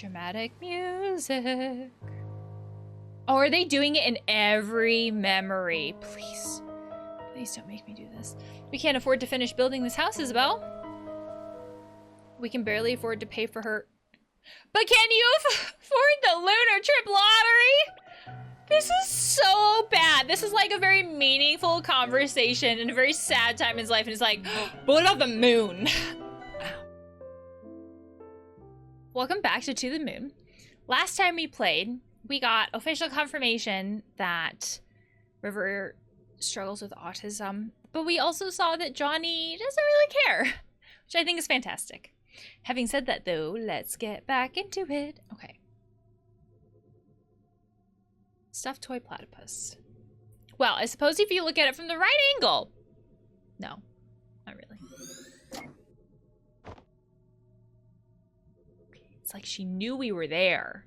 Dramatic music. Oh, are they doing it in every memory? Please. Please don't make me do this. We can't afford to finish building this house, Isabel. We can barely afford to pay for her. But can you afford the lunar trip lottery? This is so bad. This is like a very meaningful conversation and a very sad time in his life. And it's like, but what about the moon? Welcome back to the Moon. Last time we played, we got official confirmation that River struggles with autism, but we also saw that Johnny doesn't really care, which I think is fantastic. Having said that though, let's get back into it. Okay. Stuffed toy platypus. Well, I suppose if you look at it from the right angle. No, not really. It's like she knew we were there.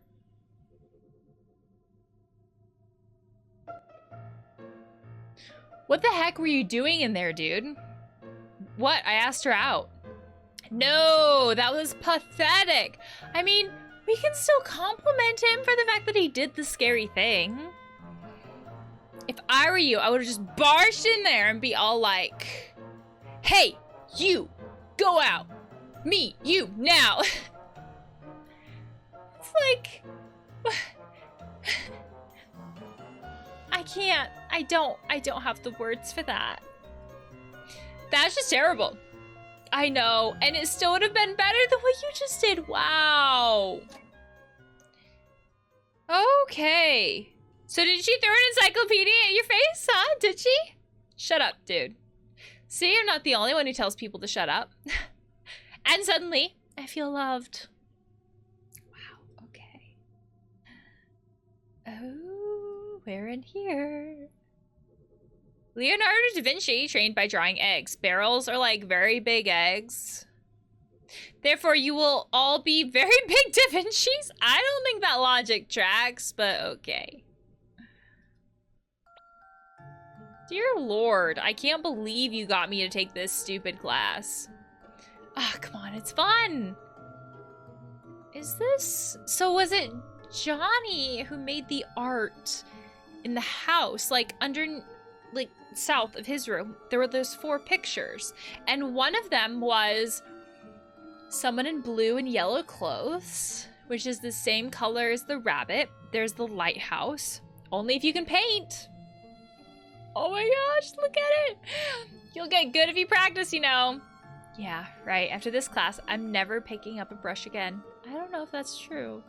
What the heck were you doing in there, dude? What? I asked her out. No, that was pathetic. I mean, we can still compliment him for the fact that he did the scary thing. If I were you, I would have just barged in there and be all like, hey, you, go out. Me, you, now. It's like, I can't, I don't have the words for that. That's just terrible. I know, and it still would have been better than what you just did. Wow. Okay. So did she throw an encyclopedia at your face, huh? Did she? Shut up, dude. See, I'm not the only one who tells people to shut up. And suddenly, I feel loved. Wow, okay. Oh, we're in here. Leonardo da Vinci trained by drawing eggs. Barrels are like very big eggs. Therefore, you will all be very big Da Vinci's? I don't think that logic tracks, but okay. Dear Lord, I can't believe you got me to take this stupid class. Ah, come on, it's fun. Is this... So was it Johnny who made the art in the house? Like, like south of his room, there were those 4 pictures, and one of them was someone in blue and yellow clothes, which is the same color as the rabbit. There's the lighthouse. Only if you can paint. Oh my gosh, look at it. You'll get good if you practice, you know. Yeah, right. After this class, I'm never picking up a brush again. I don't know if that's true.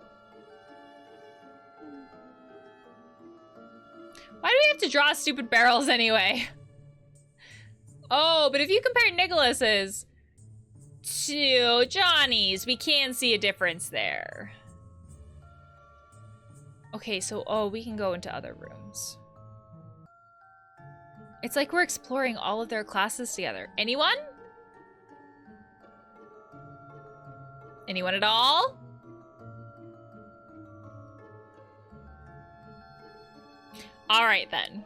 Why do we have to draw stupid barrels anyway? Oh, but if you compare Nicholas's to Johnny's, we can see a difference there. Okay, so, oh, we can go into other rooms. It's like we're exploring all of their classes together. Anyone? Anyone at all? All right, then.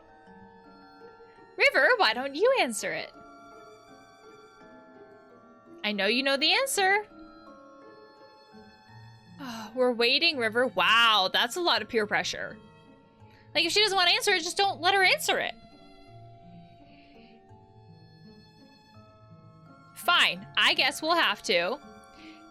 River, why don't you answer it? I know you know the answer. Oh, we're waiting, River. Wow, that's a lot of peer pressure. Like, if she doesn't want to answer it, just don't let her answer it. Fine, I guess we'll have to.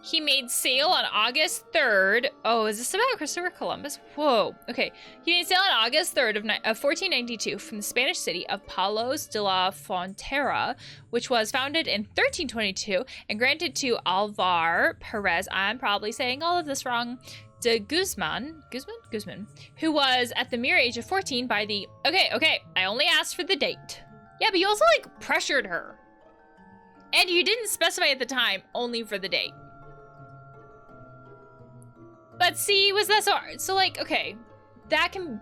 He made sail on August 3rd. Oh, is this about Christopher Columbus? Whoa. Okay. He made sail on August 3rd of 1492 from the Spanish city of Palos de la Frontera, which was founded in 1322 and granted to Alvar Perez, I'm probably saying all of this wrong, de Guzman, who was at the mere age of 14 by the... Okay, I only asked for the date. Yeah, but you also, like, pressured her. And you didn't specify at the time, only for the date. But see, was that so hard? So, like, okay, that can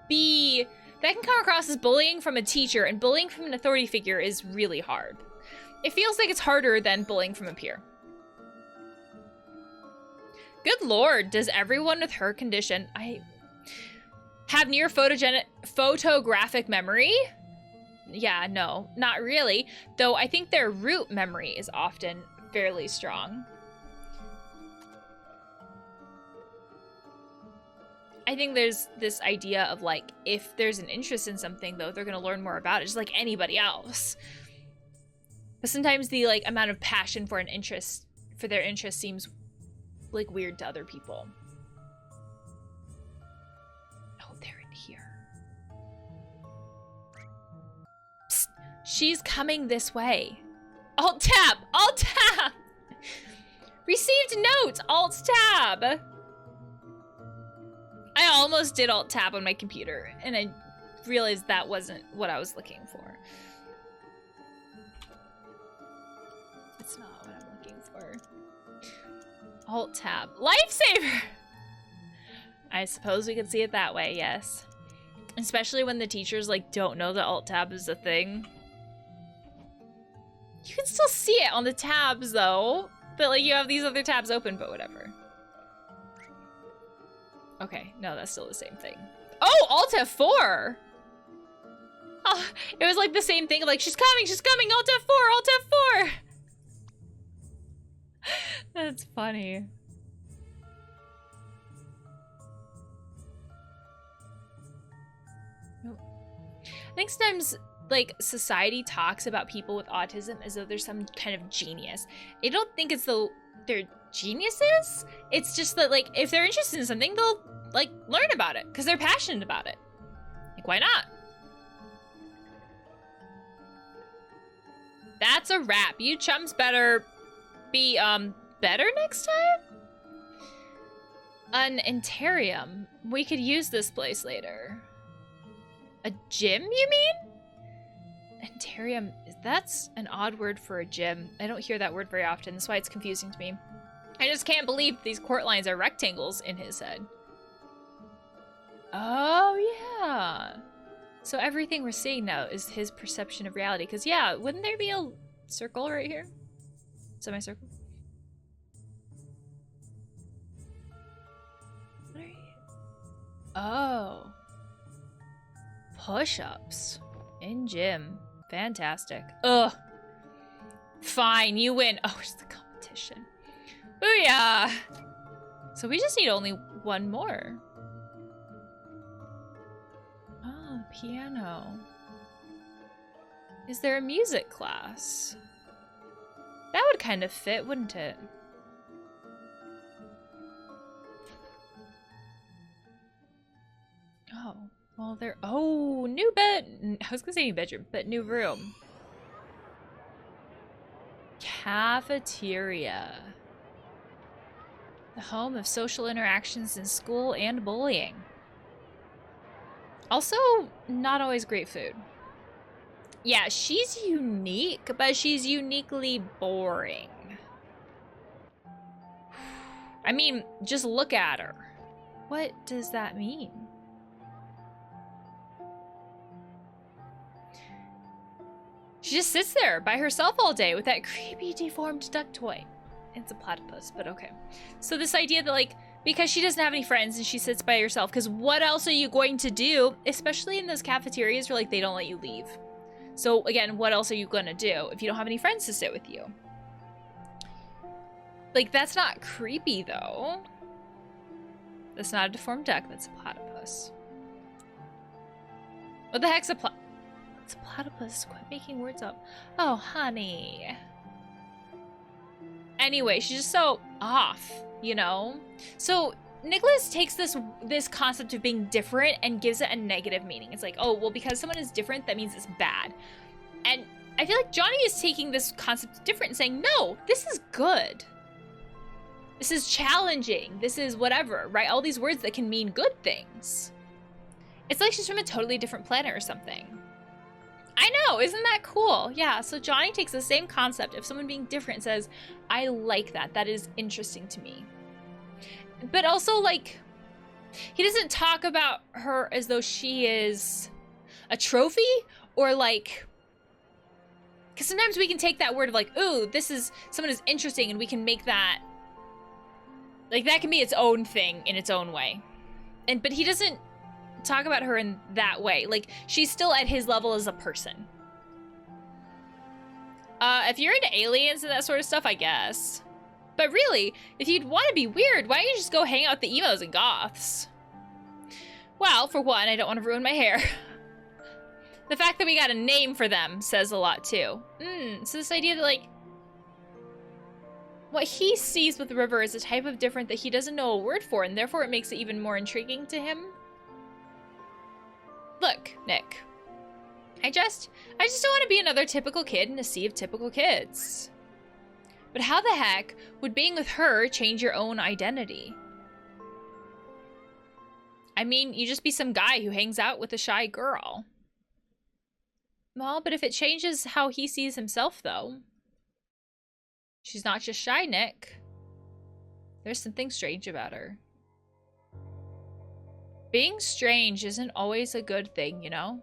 come across as bullying from a teacher, and bullying from an authority figure is really hard. It feels like it's harder than bullying from a peer. Good Lord, does everyone with her condition have near photographic memory? Yeah, no, not really. Though I think their root memory is often fairly strong. I think there's this idea of like, if there's an interest in something though, they're gonna learn more about it, just like anybody else. But sometimes the like amount of passion for their interest seems like weird to other people. Oh, they're in here. Psst, she's coming this way. Alt tab, alt tab. Received notes, alt tab. I almost did alt tab on my computer and I realized that wasn't what I was looking for. It's not what I'm looking for. Alt tab, lifesaver. I suppose we could see it that way, yes. Especially when the teachers like don't know that alt tab is a thing. You can still see it on the tabs though, but like you have these other tabs open, but whatever. Okay, no, that's still the same thing. Oh, Alt F4! Oh, it was like the same thing, like, she's coming, Alt F4, Alt F4! That's funny. I think sometimes, like, society talks about people with autism as though they're some kind of genius. I don't think it's they're geniuses. It's just that, like, if they're interested in something, they'll, like, learn about it because they're passionate about it. Like, why not? That's a wrap. You chums better be, better next time? An Intarium. We could use this place later. A gym, you mean? Intarium, that's an odd word for a gym. I don't hear that word very often. That's why it's confusing to me. I just can't believe these court lines are rectangles in his head. Oh, yeah. So everything we're seeing now is his perception of reality. Because, yeah, wouldn't there be a circle right here? Semicircle? What are you? Oh. Push-ups. In gym. Fantastic. Ugh. Fine, you win. Oh, it's the competition. Booyah! So we just need only one more. Oh, piano. Is there a music class? That would kind of fit, wouldn't it? Oh, well there, oh, new bed. I was gonna say new bedroom, but new room. Cafeteria. The home of social interactions in school and bullying. Also, not always great food. Yeah, she's unique, but she's uniquely boring. I mean, just look at her. What does that mean? She just sits there by herself all day with that creepy deformed duck toy. It's a platypus, but okay. So this idea that, like, because she doesn't have any friends and she sits by herself, because what else are you going to do? Especially in those cafeterias where, like, they don't let you leave. So again, what else are you gonna do if you don't have any friends to sit with you? Like, that's not creepy, though. That's not a deformed duck, that's a platypus. What the heck's a It's a platypus. Quit making words up. Oh, honey. Anyway, she's just so off, you know? So Nicholas takes this concept of being different and gives it a negative meaning. It's like, oh, well, because someone is different, that means it's bad. And I feel like Johnny is taking this concept different and saying, no, this is good. This is challenging. This is whatever, right? All these words that can mean good things. It's like she's from a totally different planet or something. I know, isn't that cool? Yeah, so Johnny takes the same concept of someone being different and says, I like that. That is interesting to me. But also, like, he doesn't talk about her as though she is a trophy or, like, because sometimes we can take that word of, like, ooh, this is, someone is interesting, and we can make that, like, that can be its own thing in its own way. But he doesn't talk about her in that way. Like, she's still at his level as a person. If you're into aliens and that sort of stuff, I guess. But really, if you'd want to be weird, why don't you just go hang out with the emos and goths? Well, for one, I don't want to ruin my hair. The fact that we got a name for them says a lot, too. So this idea that, like, what he sees with the river is a type of different that he doesn't know a word for, and therefore it makes it even more intriguing to him. Look, Nick. I just don't want to be another typical kid in a sea of typical kids. But how the heck would being with her change your own identity? I mean, you just be some guy who hangs out with a shy girl. Well, but if it changes how he sees himself, though. She's not just shy, Nick. There's something strange about her. Being strange isn't always a good thing, you know?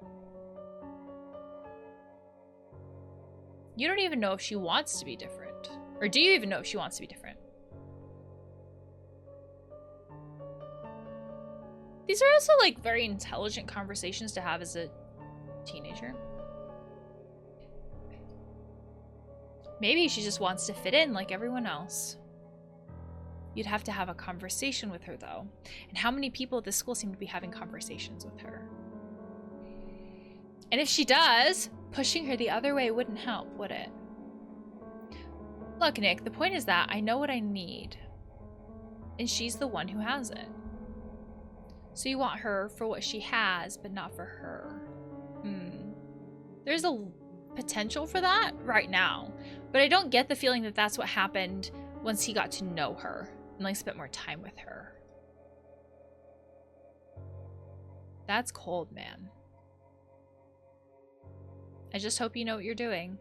You don't even know if she wants to be different. Or do you even know if she wants to be different? These are also, like, very intelligent conversations to have as a teenager. Maybe she just wants to fit in like everyone else. You'd have to have a conversation with her, though. And how many people at this school seem to be having conversations with her? And if she does, pushing her the other way wouldn't help, would it? Look, Nick, the point is that I know what I need. And she's the one who has it. So you want her for what she has, but not for her. There's a potential for that right now. But I don't get the feeling that that's what happened once he got to know her and like spent more time with her. That's cold, man. I just hope you know what you're doing.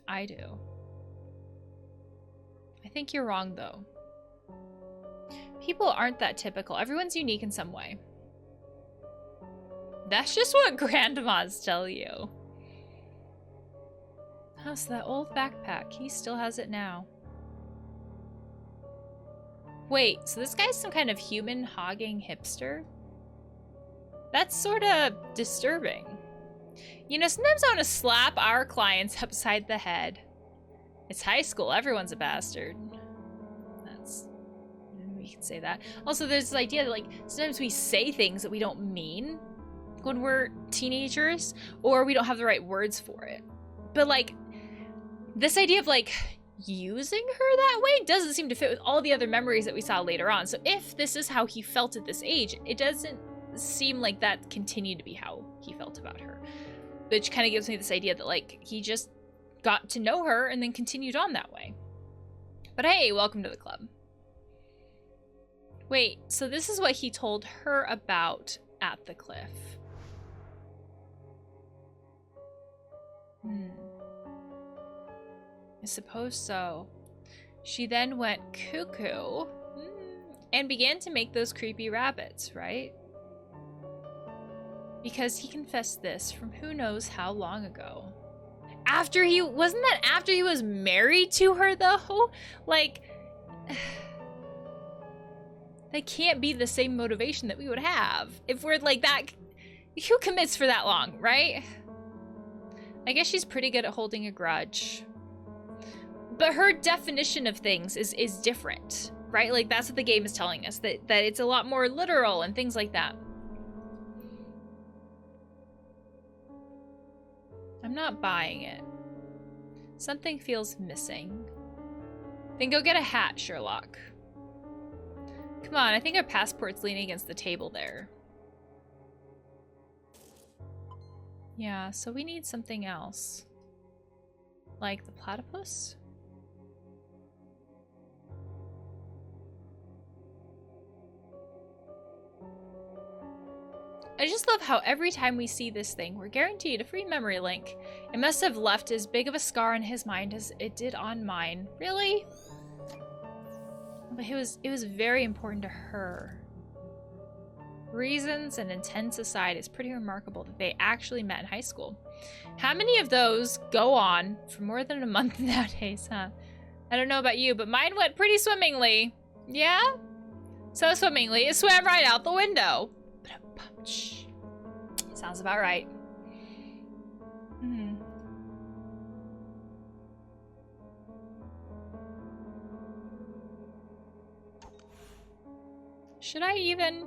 I do. I think you're wrong, though. People aren't that typical. Everyone's unique in some way. That's just what grandmas tell you. Oh, so that old backpack, he still has it now. Wait, so this guy's some kind of human hogging hipster? That's sort of disturbing. You know, sometimes I want to slap our clients upside the head. It's high school, everyone's a bastard. We can say that. Also, there's this idea that, like, sometimes we say things that we don't mean when we're teenagers, or we don't have the right words for it. But, like, this idea of, like, using her that way doesn't seem to fit with all the other memories that we saw later on. So if this is how he felt at this age, it doesn't seem like that continued to be how he felt about her. Which kind of gives me this idea that, like, he just got to know her and then continued on that way. But hey, welcome to the club. Wait, so this is what he told her about at the cliff. I suppose so. She then went cuckoo and began to make those creepy rabbits, right? Because he confessed this from who knows how long ago. Wasn't that after he was married to her, though? Like, that can't be the same motivation that we would have if we're like that. Who commits for that long, right? I guess she's pretty good at holding a grudge. But her definition of things is different, right? Like, that's what the game is telling us, that it's a lot more literal and things like that. I'm not buying it. Something feels missing. Then go get a hat, Sherlock. Come on, I think our passport's leaning against the table there. Yeah, so we need something else. Like the platypus? I just love how every time we see this thing, we're guaranteed a free memory link. It must have left as big of a scar in his mind as it did on mine. Really? But it was very important to her. Reasons and intents aside, it's pretty remarkable that they actually met in high school. How many of those go on for more than a month nowadays, huh? I don't know about you, but mine went pretty swimmingly. Yeah? So swimmingly, it swam right out the window. Sounds about right. Should I even?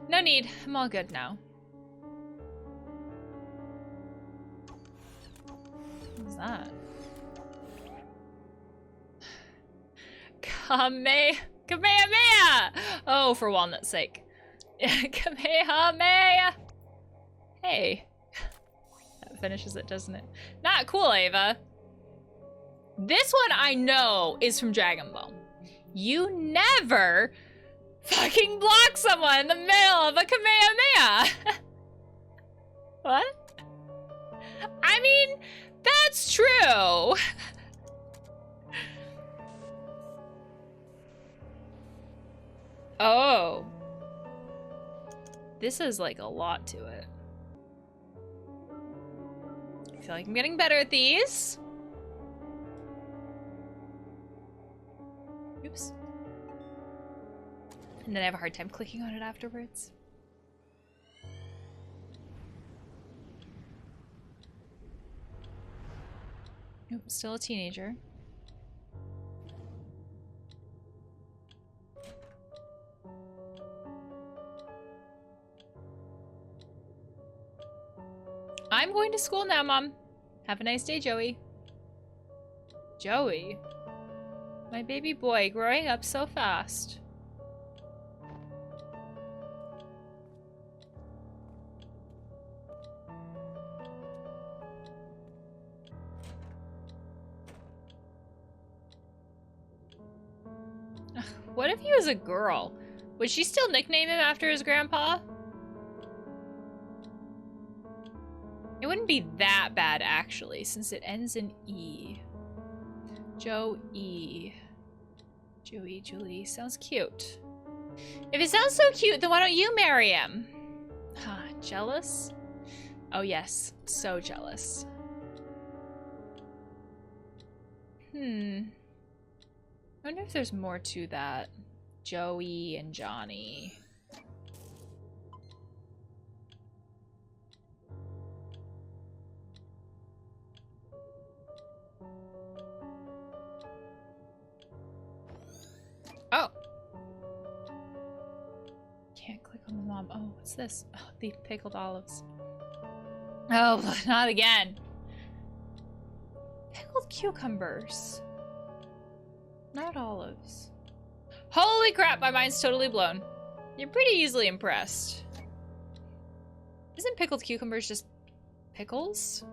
No need. I'm all good now. What's that? Kamehameha! Oh, for walnut's sake. Kamehameha! Hey. That finishes it, doesn't it? Not cool, Ava. This one I know is from Dragon Ball. You never fucking block someone in the middle of a Kamehameha! What? I mean, that's true. Oh. This is like a lot to it. I feel like I'm getting better at these. Oops. And then I have a hard time clicking on it afterwards. Nope, still a teenager. I'm going to school now, Mom. Have a nice day, Joey. Joey? My baby boy growing up so fast. What if he was a girl? Would she still nickname him after his grandpa? It wouldn't be that bad, actually, since it ends in E. Joey. Joey, Julie. Sounds cute. If it sounds so cute, then why don't you marry him? Huh, jealous? Oh yes, so jealous. I wonder if there's more to that. Joey and Johnny. Oh. Can't click on the mob. Oh, what's this? Oh, the pickled olives. Oh, not again. Pickled cucumbers. Not olives. Holy crap, my mind's totally blown. You're pretty easily impressed. Isn't pickled cucumbers just pickles?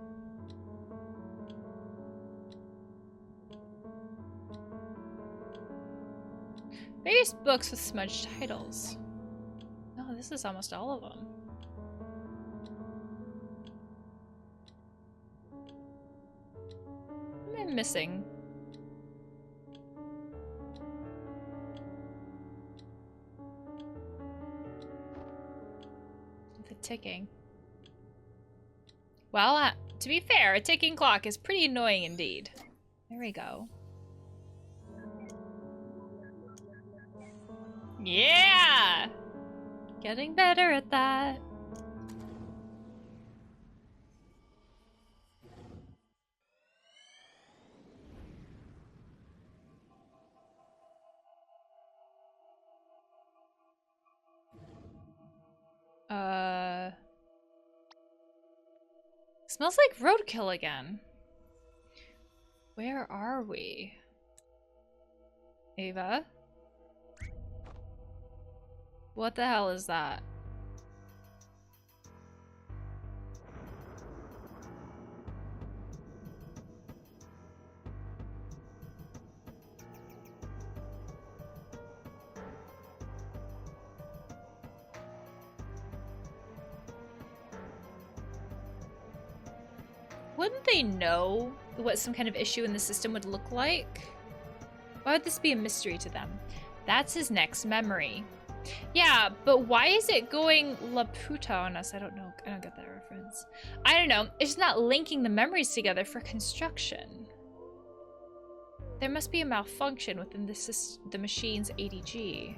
Various books with smudged titles. Oh, this is almost all of them. What am I missing? The ticking. Well, to be fair, a ticking clock is pretty annoying indeed. There we go. Yeah! Getting better at that. Smells like roadkill again. Where are we? Ava? What the hell is that? Wouldn't they know what some kind of issue in the system would look like? Why would this be a mystery to them? That's his next memory. Yeah, but why is it going La Puta on us? I don't know. I don't get that reference. I don't know. It's not linking the memories together for construction. There must be a malfunction within the machine's ADG.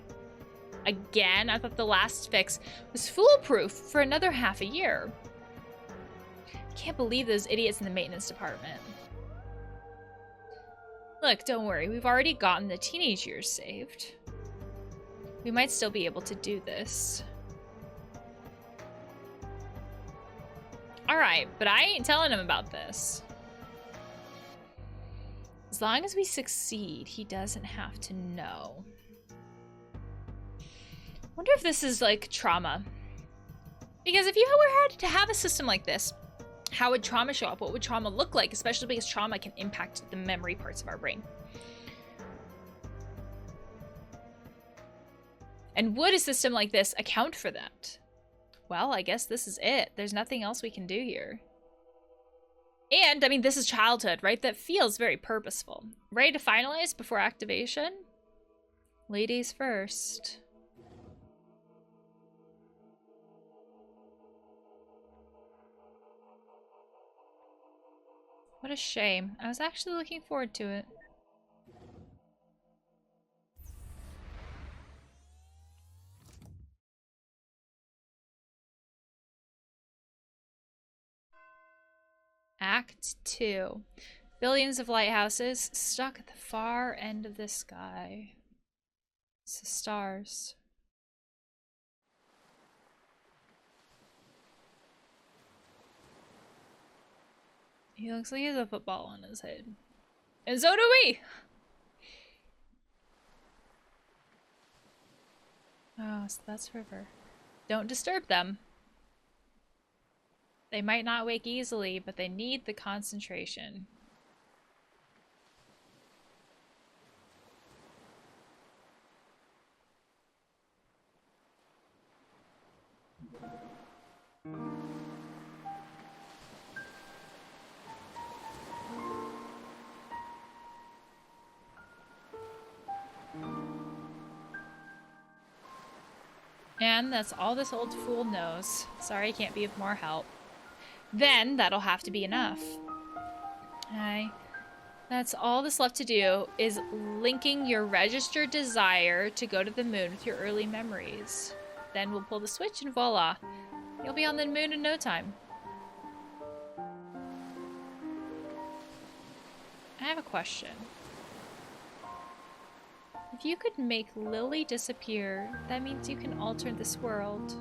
Again, I thought the last fix was foolproof for another half a year. I can't believe those idiots in the maintenance department. Look, don't worry. We've already gotten the teenage years saved. We might still be able to do this. Alright, but I ain't telling him about this. As long as we succeed, he doesn't have to know. Wonder if this is like trauma. Because if you were had to have a system like this, how would trauma show up? What would trauma look like? Especially because trauma can impact the memory parts of our brain. And would a system like this account for that? Well, I guess this is it. There's nothing else we can do here. And, I mean, this is childhood, right? That feels very purposeful. Ready to finalize before activation? Ladies first. What a shame. I was actually looking forward to it. Act 2. Billions of lighthouses stuck at the far end of the sky. It's the stars. He looks like he has a football on his head. And so do we! Oh, so that's River. Don't disturb them. They might not wake easily, but they need the concentration. And that's all this old fool knows. Sorry, I can't be of more help. Then that'll have to be enough. Aye. That's all that's left to do is linking your registered desire to go to the moon with your early memories. Then we'll pull the switch and voila. You'll be on the moon in no time. I have a question. If you could make Lily disappear, that means you can alter this world.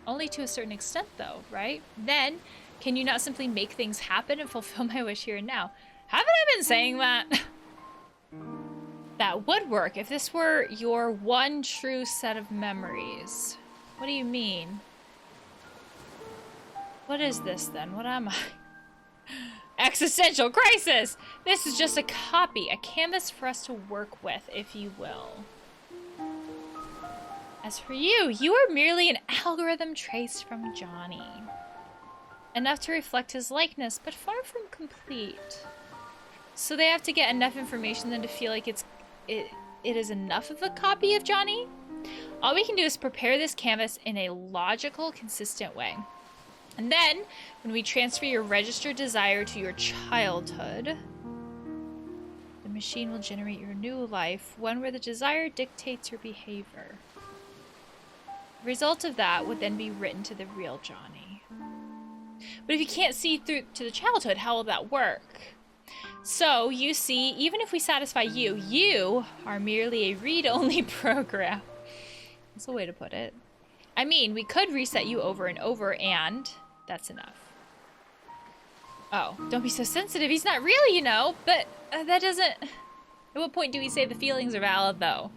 Only to a certain extent though, right? Then, can you not simply make things happen and fulfill my wish here and now? Haven't I been saying that? That would work if this were your one true set of memories. What do you mean? What is this then? What am I? Existential crisis! This is just a copy, a canvas for us to work with, if you will. As for you, you are merely an algorithm traced from Johnny. Enough to reflect his likeness, but far from complete. So they have to get enough information then to feel like it is enough of a copy of Johnny? All we can do is prepare this canvas in a logical, consistent way. And then, when we transfer your registered desire to your childhood, the machine will generate your new life, one where the desire dictates your behavior. The result of that would then be written to the real Johnny. But if you can't see through to the childhood, how will that work? So, you see, even if we satisfy you, you are merely a read-only program. That's a way to put it. I mean, we could reset you over and over, and that's enough. Oh, don't be so sensitive. He's not real, you know, but that doesn't... At what point do we say the feelings are valid, though?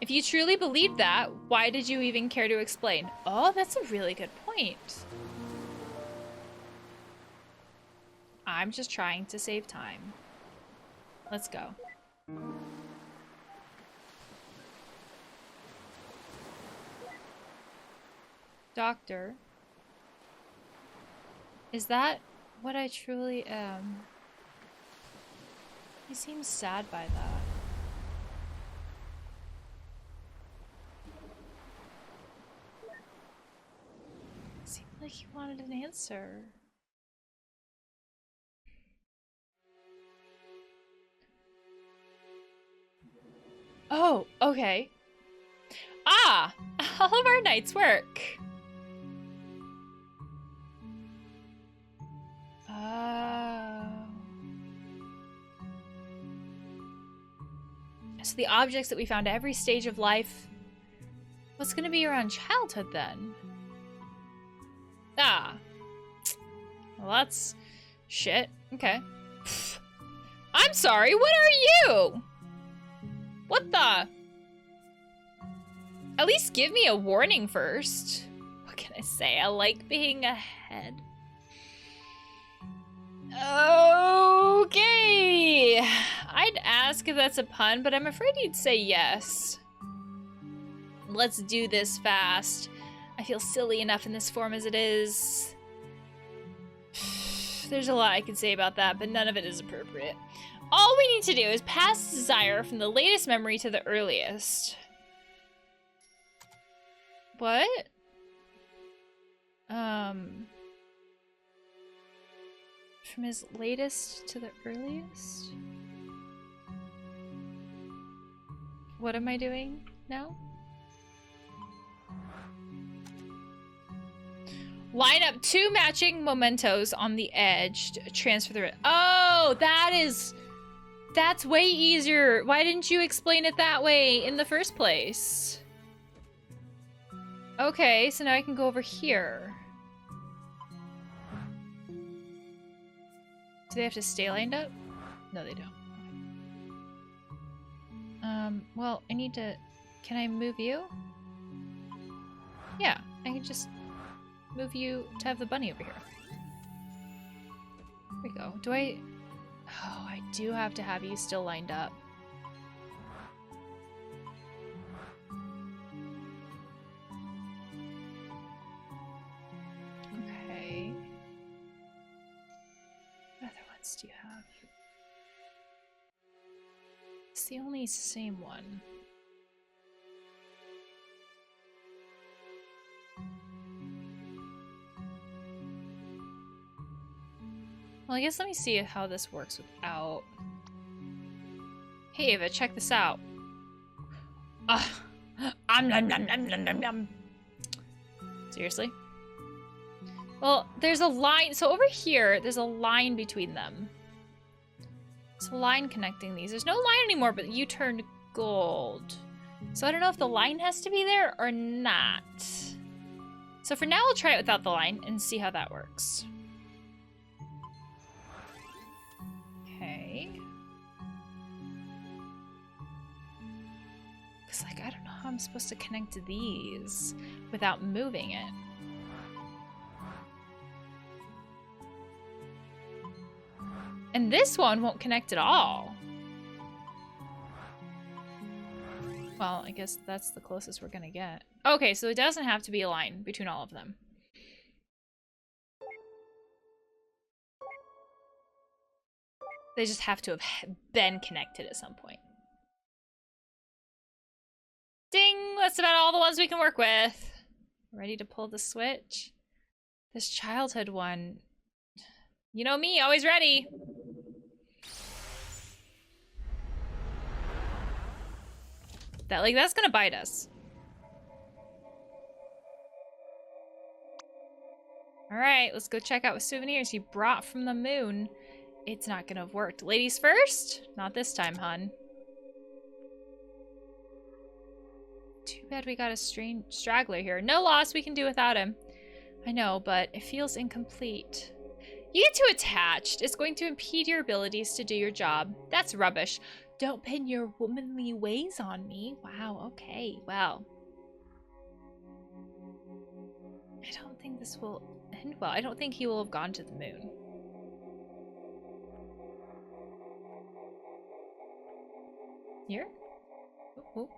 If you truly believed that, why did you even care to explain? Oh, that's a really good point. I'm just trying to save time. Let's go. Doctor, is that what I truly am? He seems sad by that. Seemed like he wanted an answer. Oh, okay. Ah! All of our night's work. So the objects that we found at every stage of life, what's gonna be around childhood then? Ah, Well, that's shit. Okay. I'm sorry, what are you? What the? At least give me a warning first. What can I say? I like being ahead. Okay. I'd ask if that's a pun, but I'm afraid you'd say yes. Let's do this fast. I feel silly enough in this form as it is. There's a lot I could say about that, but none of it is appropriate. All we need to do is pass desire from the latest memory to the earliest. What? From his latest to the earliest? What am I doing now? Line up 2 matching mementos on the edge to transfer the... Oh, that's way easier. Why didn't you explain it that way in the first place? Okay, so now I can go over here. Do they have to stay lined up? No, they don't. Well, I need to... Can I move you? Yeah, I can just move you to have the bunny over here. There we go. Do I... Oh, I do have to have you still lined up. Okay. What other ones do you have? It's the only same one. Well, I guess let me see how this works without... Hey, Ava, check this out. Nom, nom, nom, nom, nom, nom. Seriously? Well, there's a line. So over here, there's a line between them. There's a line connecting these. There's no line anymore, but you turned gold. So I don't know if the line has to be there or not. So for now, I'll try it without the line and see how that works. Okay. Because, like, I don't know how I'm supposed to connect to these without moving it. And this one won't connect at all. Well, I guess that's the closest we're gonna get. Okay, so it doesn't have to be a line between all of them. They just have to have been connected at some point. Ding! That's about all the ones we can work with. Ready to pull the switch? This childhood one. You know me, always ready. That's gonna bite us. All right, let's go check out what souvenirs you brought from the moon. It's not gonna have worked. Ladies first? Not this time, hun. Too bad we got a strange straggler here. No loss, we can do without him. I know, but it feels incomplete. You get too attached. It's going to impede your abilities to do your job. That's rubbish. Don't pin your womanly ways on me. Wow, okay, well. I don't think this will end well. I don't think he will have gone to the moon. Here? Ooh, ooh.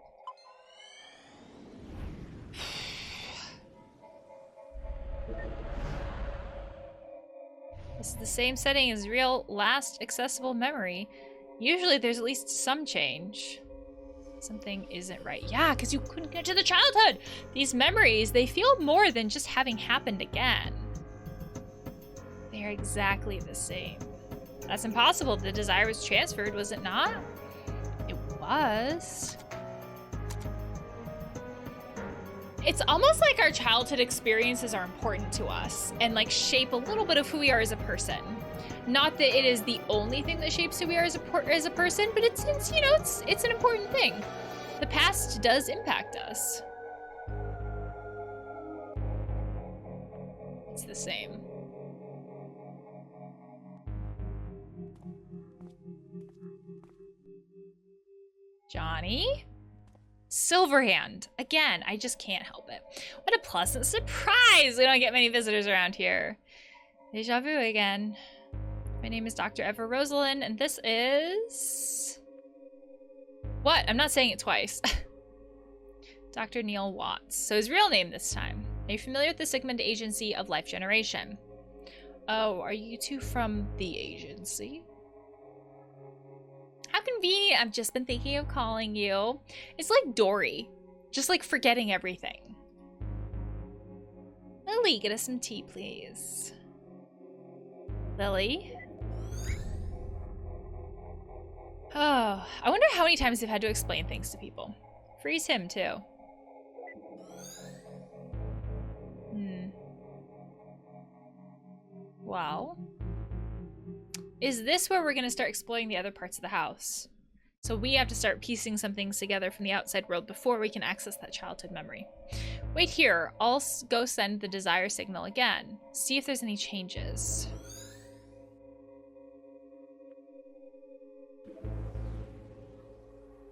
This is the same setting as real last accessible memory. Usually there's at least some change. Something isn't right. Yeah, because you couldn't get to the childhood. These memories, they feel more than just having happened again. They are exactly the same. That's impossible. The desire was transferred, was it not? It was. It's almost like our childhood experiences are important to us and like shape a little bit of who we are as a person. Not that it is the only thing that shapes who we are as a person, but it's you know, it's an important thing. The past does impact us. It's the same. Johnny? Silverhand. Again, I just can't help it. What a pleasant surprise! We don't get many visitors around here. Deja vu again. My name is Dr. Eva Rosalind, and this is... What? I'm not saying it twice. Dr. Neil Watts. So his real name this time. Are you familiar with the Sigmund Agency of Life Generation? Oh, are you two from the agency? How convenient. I've just been thinking of calling you. It's like Dory. Just like forgetting everything. Lily, get us some tea, please. Lily? Oh, I wonder how many times they've had to explain things to people. Freeze him, too. Wow. Is this where we're going to start exploring the other parts of the house? So we have to start piecing some things together from the outside world before we can access that childhood memory. Wait here. I'll go send the desire signal again. See if there's any changes.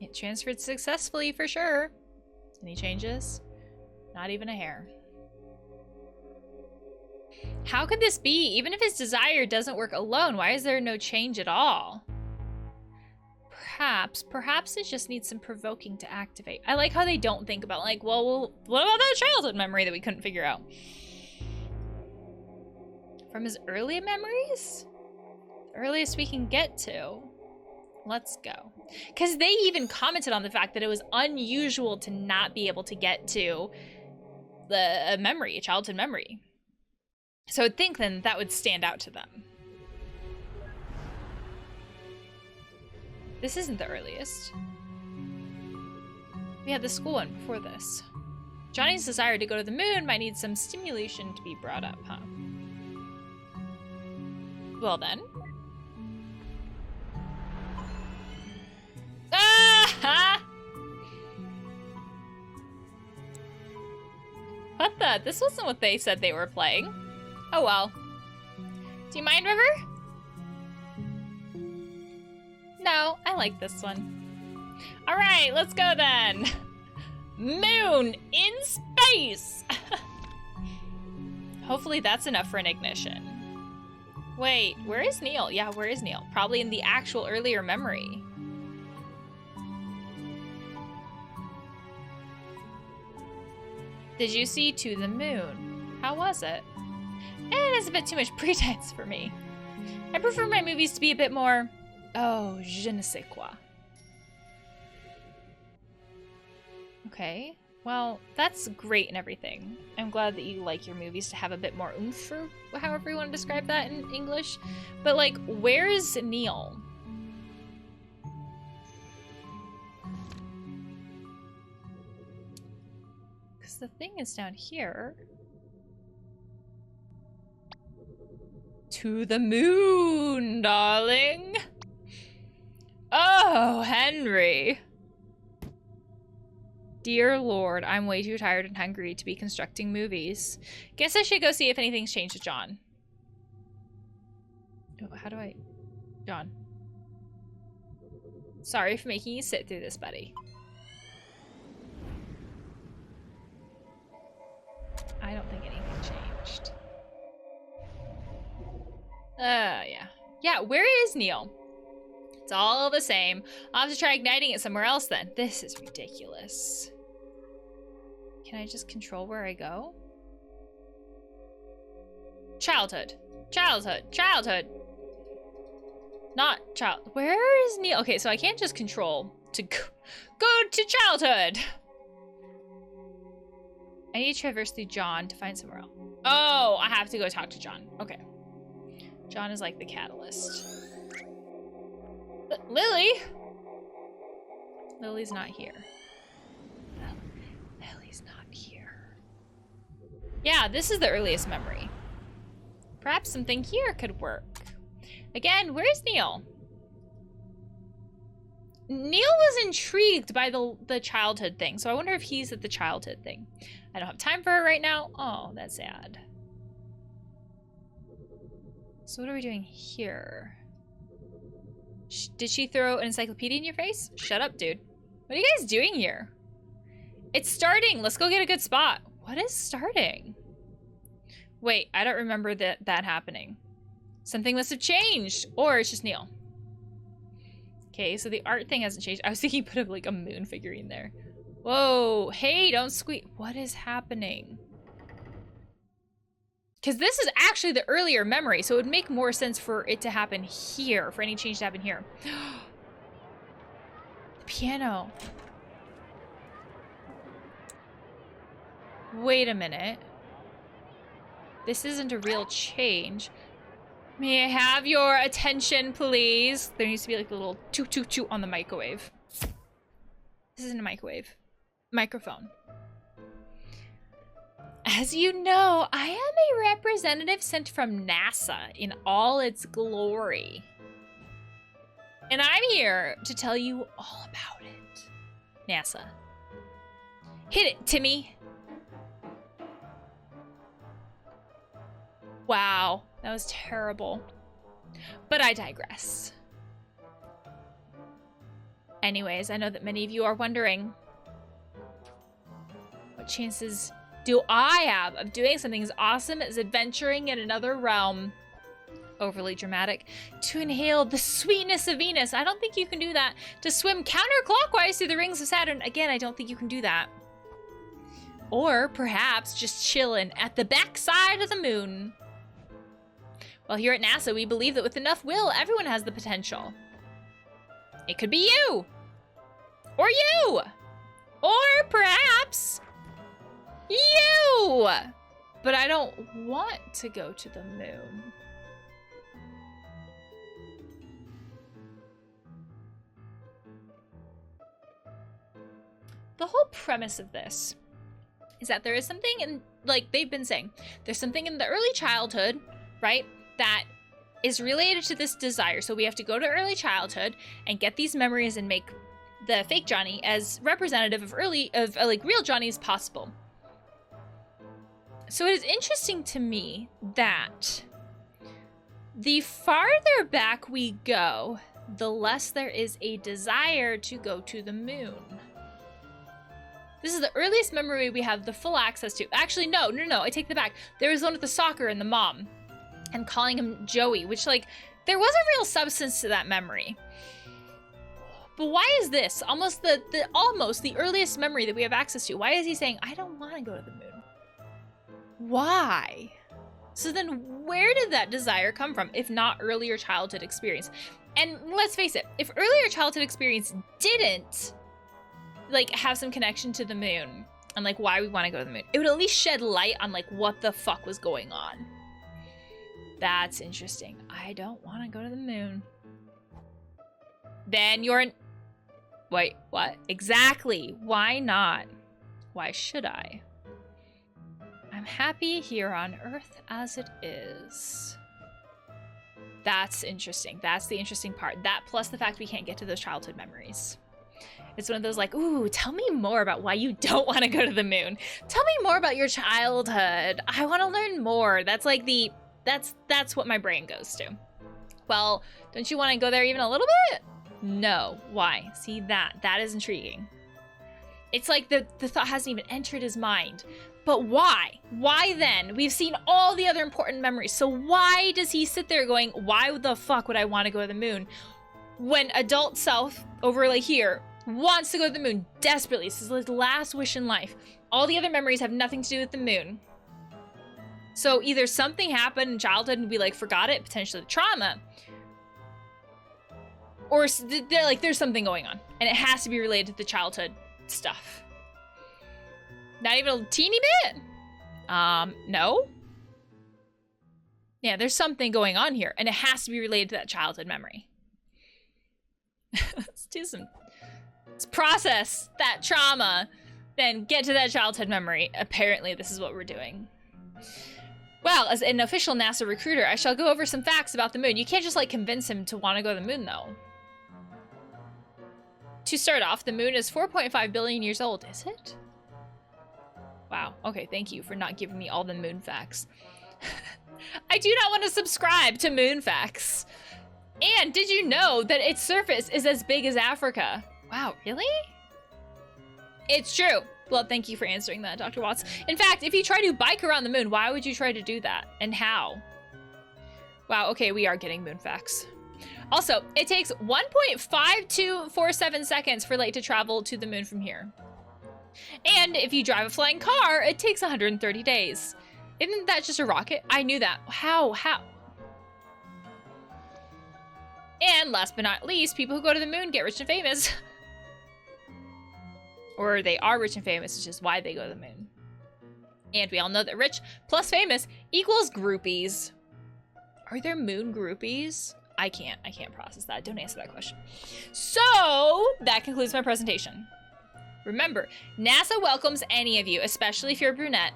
It transferred successfully for sure. Any changes? Not even a hair. How could this be? Even if his desire doesn't work alone, why is there no change at all? Perhaps it just needs some provoking to activate. I like how they don't think about, like, well, what about that childhood memory that we couldn't figure out? From his early memories? The earliest we can get to. Let's go. Because they even commented on the fact that it was unusual to not be able to get to a memory, a childhood memory. So I'd think then that would stand out to them. This isn't the earliest. We had the school one before this. Johnny's desire to go to the moon might need some stimulation to be brought up, huh? Well then. Ah! What the? This wasn't what they said they were playing. Oh well. Do you mind, River? No, I like this one. All right, let's go then. Moon in space. Hopefully that's enough for an ignition. Wait, where is Neil? Yeah, where is Neil? Probably in the actual earlier memory. Did you see To the Moon? How was it? It is a bit too much pretense for me. I prefer my movies to be a bit more, oh, je ne sais quoi. Okay, well, that's great and everything. I'm glad that you like your movies to have a bit more oomph, or however you want to describe that in English. But, like, where's Neil? Because the thing is down here. To the moon, darling. Oh, Henry. Dear Lord, I'm way too tired and hungry to be constructing movies. Guess I should go see if anything's changed with John. Oh, how do I... John. Sorry for making you sit through this, buddy. I don't think anything changed. Yeah. Yeah, where is Neil? It's all the same. I'll have to try igniting it somewhere else then. This is ridiculous. Can I just control where I go? Childhood. Childhood. Childhood. Not child. Where is Neil? Okay, so I can't just control to go to childhood. I need to traverse through John to find somewhere else. Oh, I have to go talk to John. Okay. John is like the catalyst. Lily? Lily's not here. Lily's not here. Yeah, this is the earliest memory. Perhaps something here could work. Again, where's Neil? Neil was intrigued by the childhood thing, so I wonder if he's at the childhood thing. I don't have time for it right now. Oh, that's sad. So what are we doing here? Did she throw an encyclopedia in your face? Shut up, dude. What are you guys doing here? It's starting. Let's go get a good spot. What is starting? Wait, I don't remember that happening. Something must have changed. Or it's just Neil. Okay, so the art thing hasn't changed. I was thinking put up like a moon figurine there. Whoa, hey, don't squeak. What is happening? Because this is actually the earlier memory, so it would make more sense for it to happen here, for any change to happen here. The piano. Wait a minute. This isn't a real change. May I have your attention, please? There needs to be like a little toot toot toot on the microwave. This isn't a microwave. Microphone. As you know, I am a representative sent from NASA in all its glory. And I'm here to tell you all about it. NASA. Hit it, Timmy. Wow, that was terrible. But I digress. Anyways, I know that many of you are wondering, what chances do I have of doing something as awesome as adventuring in another realm? Overly dramatic. To inhale the sweetness of Venus. I don't think you can do that. To swim counterclockwise through the rings of Saturn. Again, I don't think you can do that. Or perhaps just chilling at the backside of the moon. Well, here at NASA, we believe that with enough will, everyone has the potential. It could be you. Or you. Or perhaps you. But I don't want to go to the moon. The whole premise of this is that there is something in, like they've been saying, there's something in the early childhood, right, that is related to this desire. So we have to go to early childhood and get these memories and make the fake Johnny as representative of like real Johnny as possible. So it is interesting to me that the farther back we go, the less there is a desire to go to the moon. This is the earliest memory we have the full access to. Actually, no, I take that back. There was one with the soccer and the mom and calling him Joey, which, like, there was a real substance to that memory. But why is this almost the earliest memory that we have access to? Why is he saying, I don't want to go to the moon? Why? So then where did that desire come from, if not earlier childhood experience? And let's face it, if earlier childhood experience didn't like have some connection to the moon and like why we want to go to the moon, it would at least shed light on like what the fuck was going on. That's interesting. I don't want to go to the moon. Then wait, what? Exactly. Why not? Why should I? I'm happy here on Earth as it is. That's interesting. That's the interesting part. That plus the fact we can't get to those childhood memories. It's one of those like, ooh, tell me more about why you don't want to go to the moon. Tell me more about your childhood. I want to learn more. That's like that's what my brain goes to. Well, don't you want to go there even a little bit? No. Why? See, that is intriguing. It's like the thought hasn't even entered his mind. But why? Why then? We've seen all the other important memories. So why does he sit there going, why the fuck would I want to go to the moon? When adult self over like here wants to go to the moon desperately. This is his last wish in life. All the other memories have nothing to do with the moon. So either something happened in childhood and we like forgot it, potentially trauma, or they're like there's something going on and it has to be related to the childhood stuff. Not even a teeny bit? No? Yeah, there's something going on here and it has to be related to that childhood memory. Let's process that trauma, then get to that childhood memory. Apparently this is what we're doing. Well, as an official NASA recruiter, I shall go over some facts about the moon. You can't just like convince him to want to go to the moon though. To start off, the moon is 4.5 billion years old, is it? Wow, okay, thank you for not giving me all the moon facts. I do not want to subscribe to moon facts. And did you know that its surface is as big as Africa? Wow, really? It's true. Well, thank you for answering that, Dr. Watts. In fact, if you try to bike around the moon, why would you try to do that? And how? Wow, okay, we are getting moon facts. Also, it takes 1.5247 seconds for light to travel to the moon from here. And if you drive a flying car, it takes 130 days. Isn't that just a rocket? I knew that. How? And last but not least, people who go to the moon get rich and famous. Or they are rich and famous, which is why they go to the moon. And we all know that rich plus famous equals groupies. Are there moon groupies? I can't process that. Don't answer that question. So that concludes my presentation. Remember, NASA welcomes any of you, especially if you're a brunette.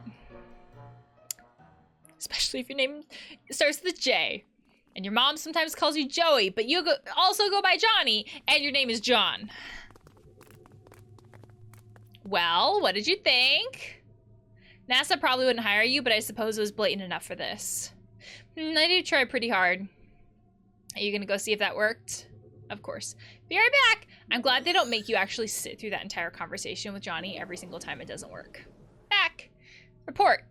Especially if your name starts with a J. And your mom sometimes calls you Joey, but you also go by Johnny, and your name is John. Well, what did you think? NASA probably wouldn't hire you, but I suppose it was blatant enough for this. I did try pretty hard. Are you gonna go see if that worked? Of course. Be right back. I'm glad they don't make you actually sit through that entire conversation with Johnny every single time it doesn't work. Back. Report.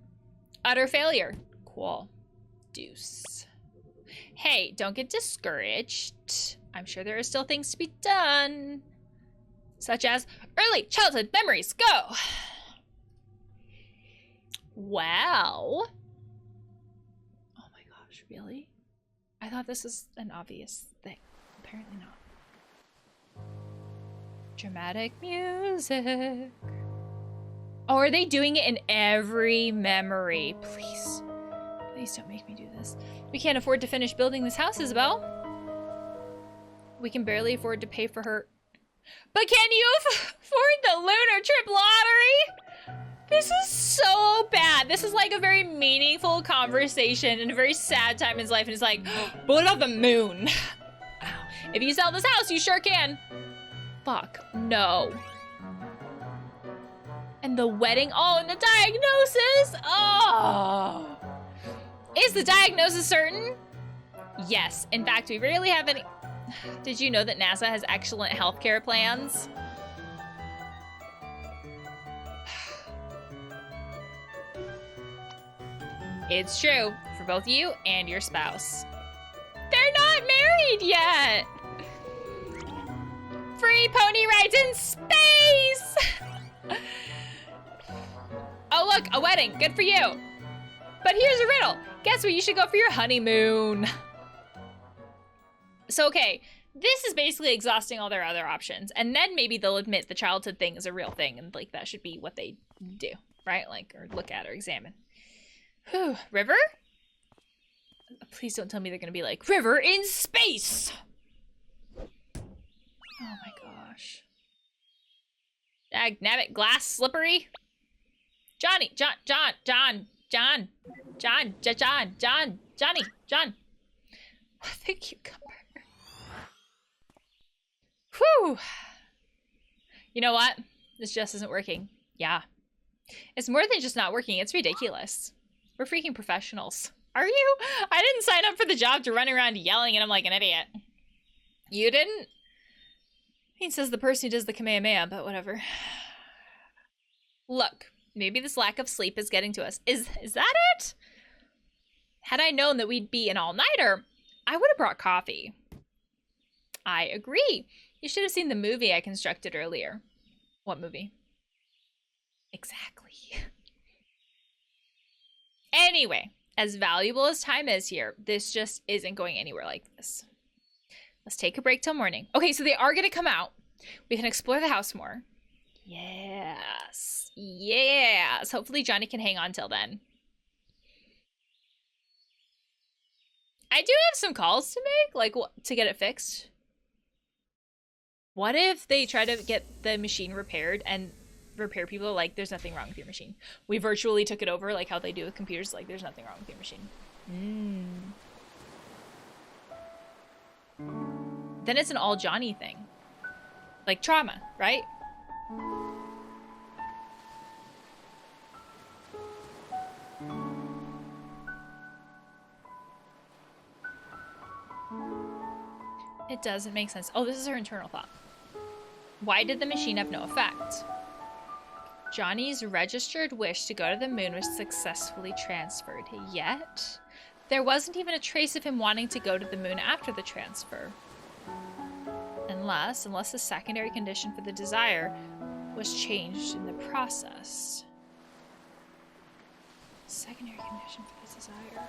Utter failure. Cool. Deuce. Hey, don't get discouraged. I'm sure there are still things to be done. Such as early childhood memories. Go! Wow. Oh my gosh, really? I thought this was an obvious thing. Apparently not. Dramatic music. Oh, are they doing it in every memory? Please. Please don't make me do this. We can't afford to finish building this house, Isabel. We can barely afford to pay for her. But can you afford the lunar trip lottery? This is so bad. This is like a very meaningful conversation and a very sad time in his life. And it's like, but what about the moon? If you sell this house, you sure can. Fuck, no. And the wedding, oh, and the diagnosis. Oh. Is the diagnosis certain? Yes. In fact, we rarely have any. Did you know that NASA has excellent healthcare plans? It's true for both you and your spouse. They're not married yet. Free pony rides in space. Oh, look, a wedding. Good for you. But here's a riddle. Guess where you should go for your honeymoon? So, okay, this is basically exhausting all their other options. And then maybe they'll admit the childhood thing is a real thing. And, like, that should be what they do, right? Like, or look at or examine. Whew. River? Please don't tell me they're going to be like, river in space! Oh, my gosh. Dagnabbit, glass slippery? Johnny, John. The cucumber. Whew. You know what? This just isn't working. Yeah. It's more than just not working. It's ridiculous. We're freaking professionals. Are you? I didn't sign up for the job to run around yelling at him like an idiot. You didn't? He says the person who does the Kamehameha, but whatever. Look, maybe this lack of sleep is getting to us. Is that it? Had I known that we'd be an all-nighter, I would have brought coffee. I agree. You should have seen the movie I constructed earlier. What movie? Exactly. Anyway, as valuable as time is here, this just isn't going anywhere like this. Let's take a break till morning. Okay, so they are going to come out. We can explore the house more. Yes. Yes. Hopefully Johnny can hang on till then. I do have some calls to make, like, to get it fixed. What if they try to get the machine repaired and repair people are like, there's nothing wrong with your machine. We virtually took it over, like how they do with computers, like there's nothing wrong with your machine. Then it's an all Johnny thing. Like trauma, right? It doesn't make sense. Oh, this is her internal thought. Why did the machine have no effect? Johnny's registered wish to go to the moon was successfully transferred, yet there wasn't even a trace of him wanting to go to the moon after the transfer. Unless the secondary condition for the desire was changed in the process. Secondary condition for the desire.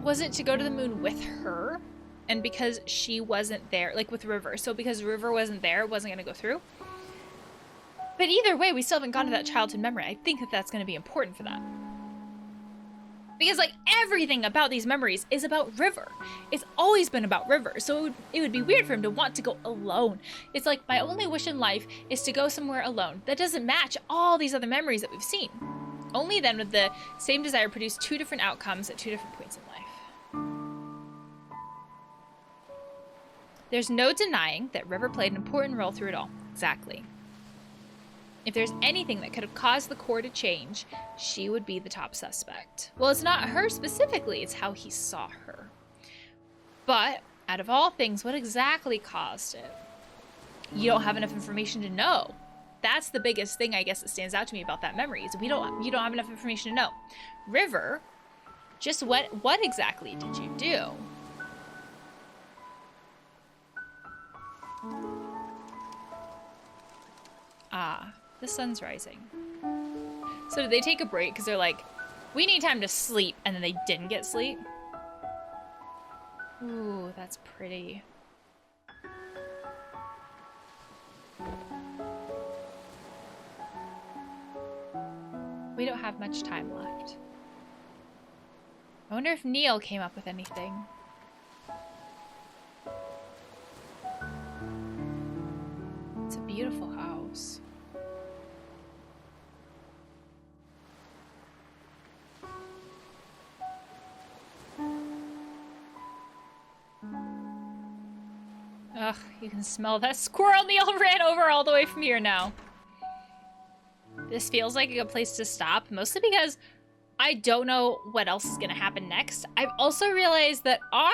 Was it to go to the moon with her? And because she wasn't there, like with River. So because River wasn't there, it wasn't going to go through. But either way, we still haven't gone to that childhood memory. I think that that's going to be important for that. Because, like, everything about these memories is about River. It's always been about River. So it would be weird for him to want to go alone. It's like, my only wish in life is to go somewhere alone. That doesn't match all these other memories that we've seen. Only then would the same desire produce two different outcomes at two different points in life. There's no denying that River played an important role through it all. Exactly. If there's anything that could have caused the core to change, she would be the top suspect. Well, it's not her specifically, it's how he saw her. But, out of all things, what exactly caused it? You don't have enough information to know. That's the biggest thing, I guess, that stands out to me about that memory, is you don't have enough information to know. River, just what exactly did you do? Ah, the sun's rising. So did they take a break because they're like, we need time to sleep, and then they didn't get sleep? Ooh, that's pretty. We don't have much time left. I wonder if Neil came up with anything. It's a beautiful house. Ugh, you can smell that squirrel Neil ran over all the way from here now. This feels like a good place to stop, mostly because I don't know what else is gonna happen next. I've also realized that our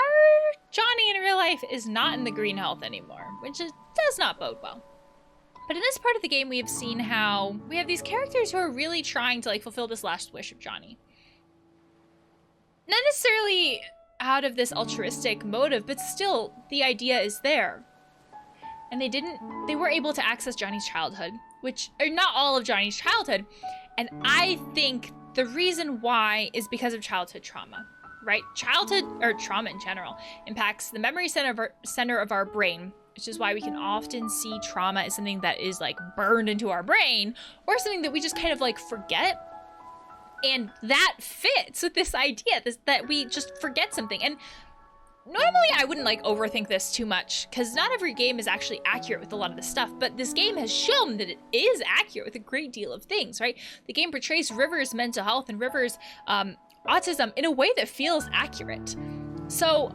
Johnny in real life is not in the green health anymore, which does not bode well. But in this part of the game, we have seen how we have these characters who are really trying to, like, fulfill this last wish of Johnny. Not necessarily out of this altruistic motive, but still, the idea is there. And they were able to access Johnny's childhood, or not all of Johnny's childhood, and I think the reason why is because of childhood trauma, right? Childhood, or trauma in general, impacts the memory center of our brain, which is why we can often see trauma as something that is, like, burned into our brain, or something that we just kind of, like, forget. And that fits with this idea that we just forget something. And normally I wouldn't, like, overthink this too much, because not every game is actually accurate with a lot of this stuff, but this game has shown that it is accurate with a great deal of things, right? The game portrays River's mental health and River's autism in a way that feels accurate. So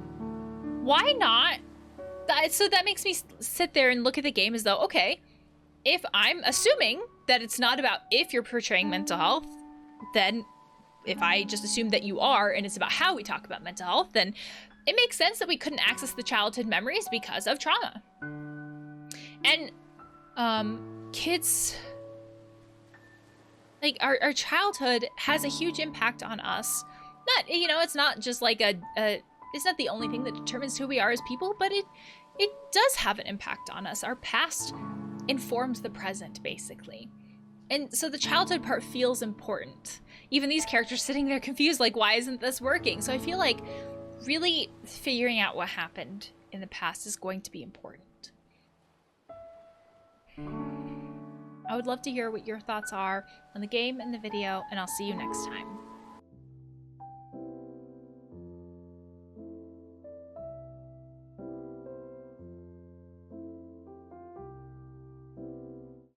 why not? So that makes me sit there and look at the game as though, okay, if I'm assuming that it's not about if you're portraying mental health, then if I just assume that you are, and it's about how we talk about mental health, then it makes sense that we couldn't access the childhood memories because of trauma. And kids, like, our childhood has a huge impact on us. Not, you know, it's not just like it's not the only thing that determines who we are as people, but it does have an impact on us. Our past informs the present, basically. And so the childhood part feels important. Even these characters sitting there confused, like, why isn't this working? So I feel like really figuring out what happened in the past is going to be important. I would love to hear what your thoughts are on the game and the video, and I'll see you next time.